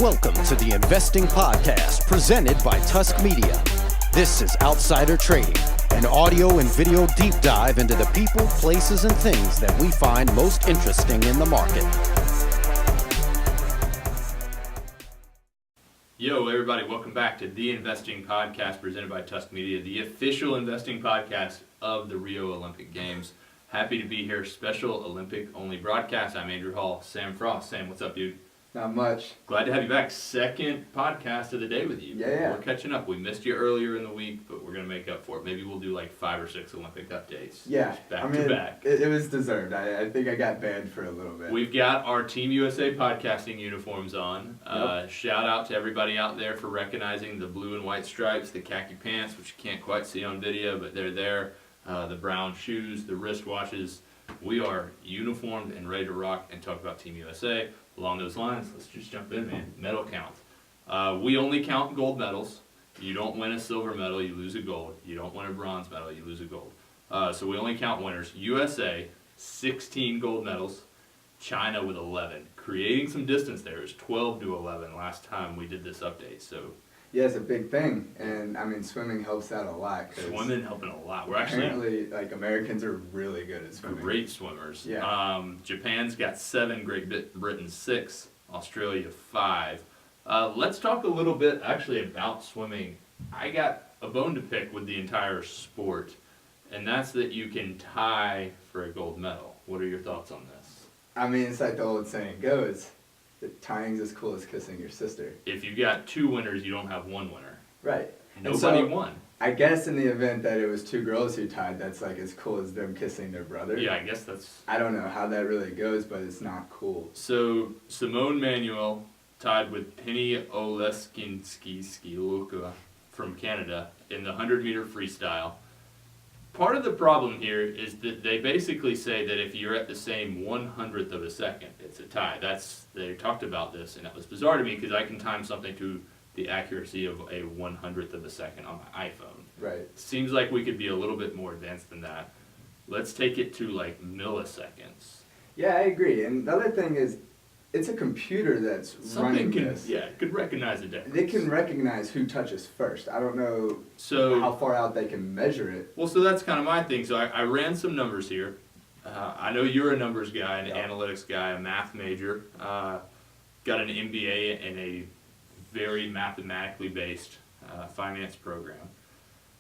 Welcome to the Investing Podcast presented by Tusk Media. This is Outsider Trading, an audio and video deep dive into the people, places, and things that we find most interesting in the market. Yo, everybody, welcome back to the Investing Podcast presented by Tusk Media, the official investing podcast of the Rio Olympic Games. Happy to be here. Special Olympic-only broadcast. I'm Andrew Hall. Sam Frost. Sam, what's up, dude? Not much. Glad to have you back. Second podcast of the day with you. Yeah. We're catching up. We missed you earlier in the week, but we're going to make up for it. Maybe we'll do like 5 or 6 Olympic updates. Yeah. Back to back. It was deserved. I think I got banned for a little bit. We've got our Team USA podcasting uniforms on. Yep. Shout out to everybody out there for recognizing the blue and white stripes, the khaki pants, which you can't quite see on video, but they're there. The brown shoes, the wristwatches. We are uniformed and ready to rock and talk about Team USA. Along those lines, let's just jump in, man. Medal count. We only count gold medals. You don't win a silver medal, you lose a gold. You don't win a bronze medal, you lose a gold. So we only count winners. USA, 16 gold medals. China with 11. Creating some distance there. It was 12 to 11 last time we did this update. So yeah, it's a big thing, and I mean swimming helps out a lot. Swimming helping a lot. We're apparently like Americans are really good at swimming. Great swimmers. Yeah. Japan's got 7, Great Britain 6, Australia 5. Let's talk a little bit actually about swimming. I got a bone to pick with the entire sport, and that's that you can tie for a gold medal. What are your thoughts on this? I mean, it's like the old saying goes, that tying's as cool as kissing your sister. If you got 2 winners, you don't have 1 winner. Right. Nobody won. I guess in the event that it was 2 girls who tied, that's like as cool as them kissing their brother. Yeah, I guess that's... I don't know how that really goes, but it's not cool. So, Simone Manuel tied with Oleskinskiskiloca from Canada in the 100-meter freestyle. Part of the problem here is that they basically say that if you're at the same 100th of a second, it's a tie. They talked about this, and it was bizarre to me because I can time something to the accuracy of a 100th of a second on my iPhone. Right. Seems like we could be a little bit more advanced than that. Let's take it to like milliseconds. Yeah, I agree. And the other thing is, it's a computer that's running this. Yeah, it could recognize the difference. They can recognize who touches first. I don't know how far out they can measure it. Well, so that's kind of my thing. So I ran some numbers here. I know you're a numbers guy, an analytics guy, a math major. Got an MBA in a very mathematically based finance program.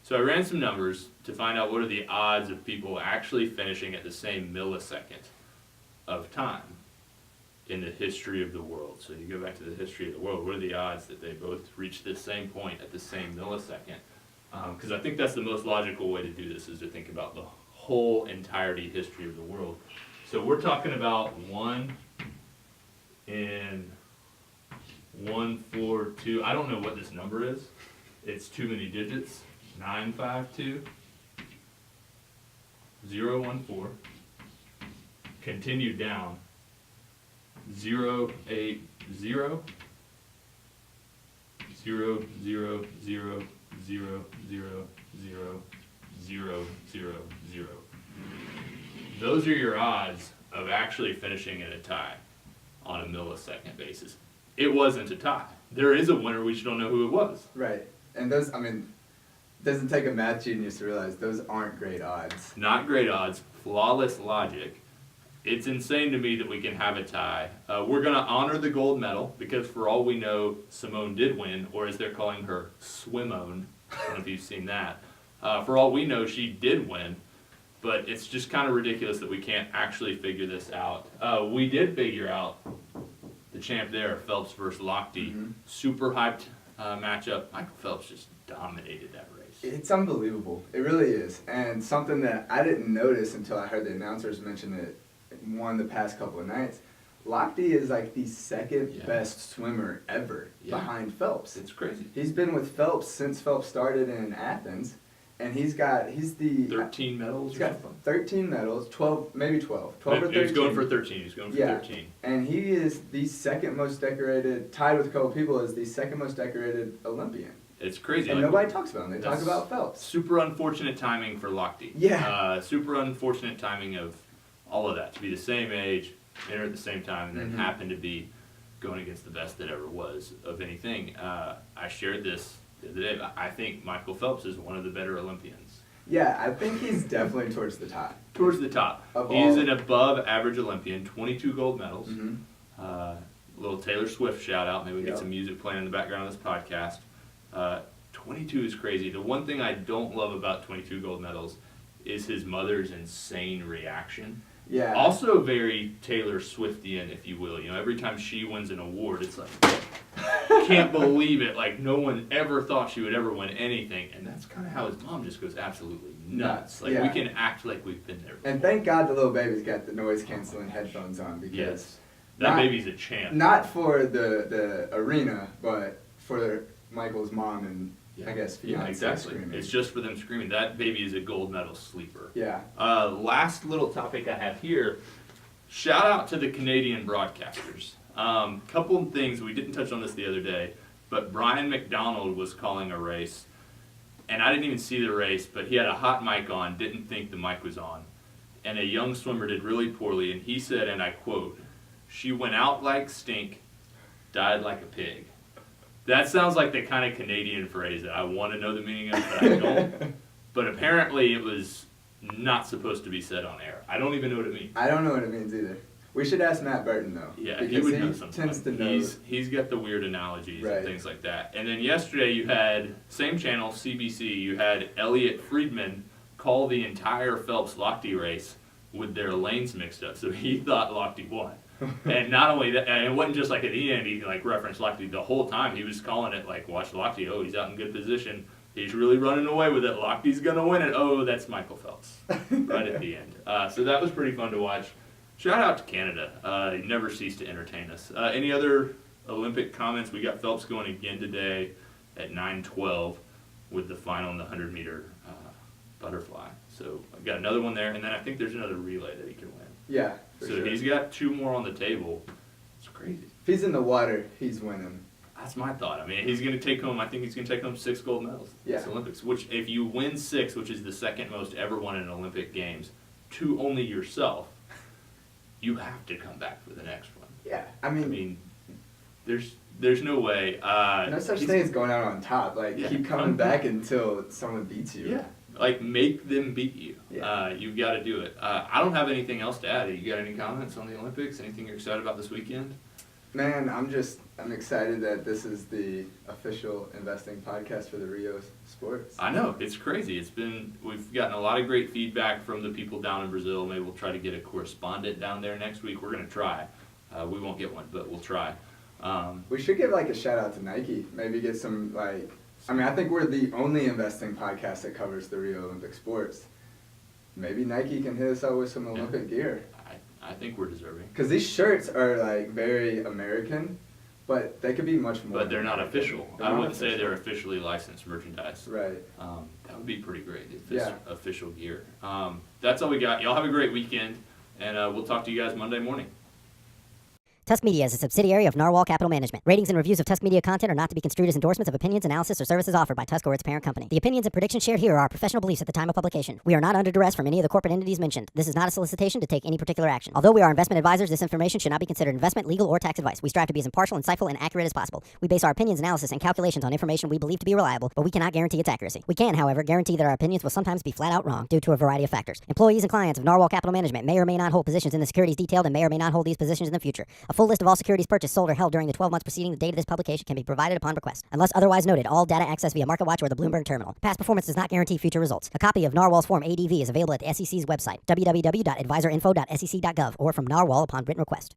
So I ran some numbers to find out what are the odds of people actually finishing at the same millisecond of time in the history of the world. So you go back to the history of the world, what are the odds that they both reach the same point at the same millisecond? Because I think that's the most logical way to do this, is to think about the whole entirety history of the world. So we're talking about 1 in 142. I don't know what this number is. It's too many digits. 952 014. Continue down. 080 0 0 0 0 0 0 0 0 0. Those are your odds of actually finishing in a tie on a millisecond basis. It wasn't a tie. There is a winner, we just don't know who it was. Right. And those, I mean, it doesn't take a math genius to realize those aren't great odds. Not great odds, flawless logic. It's insane to me that we can have a tie. We're going to honor the gold medal because for all we know, Simone did win, or as they're calling her, Swimone. I don't know if you've seen that. For all we know, she did win, but it's just kind of ridiculous that we can't actually figure this out. We did figure out the champ there, Phelps versus Lochte. Mm-hmm. Super hyped matchup. Michael Phelps just dominated that race. It's unbelievable. It really is. And something that I didn't notice until I heard the announcers mention it one the past couple of nights, Lochte is like the second best swimmer ever behind Phelps. It's crazy. He's been with Phelps since Phelps started in Athens, and he's the 13 medals. He's got 13 medals, 12 or 13. He was going for 13. He's going for 13. And he is the second most decorated, tied with a couple people, as the second most decorated Olympian. It's crazy. And nobody talks about him. They talk about Phelps. Super unfortunate timing for Lochte. Yeah. Super unfortunate timing of all of that, to be the same age, enter at the same time, and then happen to be going against the best that ever was of anything. I shared this the other day. I think Michael Phelps is one of the better Olympians. Yeah, I think he's definitely towards the top. Towards the top. He is an above-average Olympian, 22 gold medals. Little Taylor Swift shout-out. Maybe we get some music playing in the background of this podcast. 22 is crazy. The one thing I don't love about 22 gold medals is his mother's insane reaction. Yeah. Also very Taylor Swiftian, if you will. You know, every time she wins an award, it's like, can't believe it. Like, no one ever thought she would ever win anything. And that's kind of how his mom just goes absolutely nuts. Like, we can act like we've been there before. And thank God the little baby's got the noise-canceling headphones on, because that baby's a champ. Not for the arena, but for Michael's mom and I guess fiance exactly. screaming. It's just for them screaming. That baby is a gold medal sleeper. Yeah. Last little topic I have here. Shout out to the Canadian broadcasters. Couple of things, we didn't touch on this the other day, but Brian McDonald was calling a race, and I didn't even see the race, but he had a hot mic on, didn't think the mic was on, and a young swimmer did really poorly, and he said, and I quote, "She went out like stink, died like a pig." That sounds like the kind of Canadian phrase that I want to know the meaning of, but I don't. But apparently it was not supposed to be said on air. I don't even know what it means. I don't know what it means either. We should ask Matt Burton, though. Yeah, because he would know something. Tends to know. He's got the weird analogies and things like that. And then yesterday you had, same channel, CBC, you had Elliot Friedman call the entire Phelps Lochte race with their lanes mixed up. So he thought Lochte won. And not only that, and it wasn't just like at the end, he like referenced Lochte the whole time. He was calling it like, watch Lochte, oh, he's out in good position. He's really running away with it. Lochte's going to win it. Oh, that's Michael Phelps right at the end. So that was pretty fun to watch. Shout out to Canada. You never cease to entertain us. Any other Olympic comments? We got Phelps going again today at 9:12 with the final in the 100-meter butterfly. So I've got another one there, and then I think there's another relay that he can win. Yeah, so sure. He's got 2 more on the table. It's crazy. If he's in the water, he's winning. That's my thought. I mean, he's going to take home, I think he's going to take home 6 gold medals in this Olympics, which if you win 6, which is the second most ever won in Olympic Games, to only yourself, you have to come back for the next one. Yeah, I mean there's no way. No such thing as going out on top. Like, keep coming back until someone beats you. Yeah. Like, make them beat you. Yeah. You've got to do it. I don't have anything else to add. You got any comments on the Olympics? Anything you're excited about this weekend? Man, I'm excited that this is the official investing podcast for the Rio sports. I know, it's crazy. We've gotten a lot of great feedback from the people down in Brazil. Maybe we'll try to get a correspondent down there next week. We're going to try. We won't get one, but we'll try. We should give like a shout out to Nike. Maybe get some like, I think we're the only investing podcast that covers the Rio Olympic sports. Maybe Nike can hit us up with some Olympic gear. I think we're deserving. Because these shirts are like very American, but they could be much more. But they're not official. I wouldn't say they're officially licensed merchandise. Right. That would be pretty great if it's official gear. That's all we got. Y'all have a great weekend, and we'll talk to you guys Monday morning. Tusk Media is a subsidiary of Narwhal Capital Management. Ratings and reviews of Tusk Media content are not to be construed as endorsements of opinions, analysis, or services offered by Tusk or its parent company. The opinions and predictions shared here are our professional beliefs at the time of publication. We are not under duress from any of the corporate entities mentioned. This is not a solicitation to take any particular action. Although we are investment advisors, this information should not be considered investment, legal, or tax advice. We strive to be as impartial, insightful, and accurate as possible. We base our opinions, analysis, and calculations on information we believe to be reliable, but we cannot guarantee its accuracy. We can, however, guarantee that our opinions will sometimes be flat out wrong due to a variety of factors. Employees and clients of Narwhal Capital Management may or may not hold positions in the securities detailed and may or may not hold these positions in the future. A full list of all securities purchased, sold, or held during the 12 months preceding the date of this publication can be provided upon request. Unless otherwise noted, all data accessed via MarketWatch or the Bloomberg terminal. Past performance does not guarantee future results. A copy of Narwhal's Form ADV is available at the SEC's website, www.advisorinfo.sec.gov, or from Narwhal upon written request.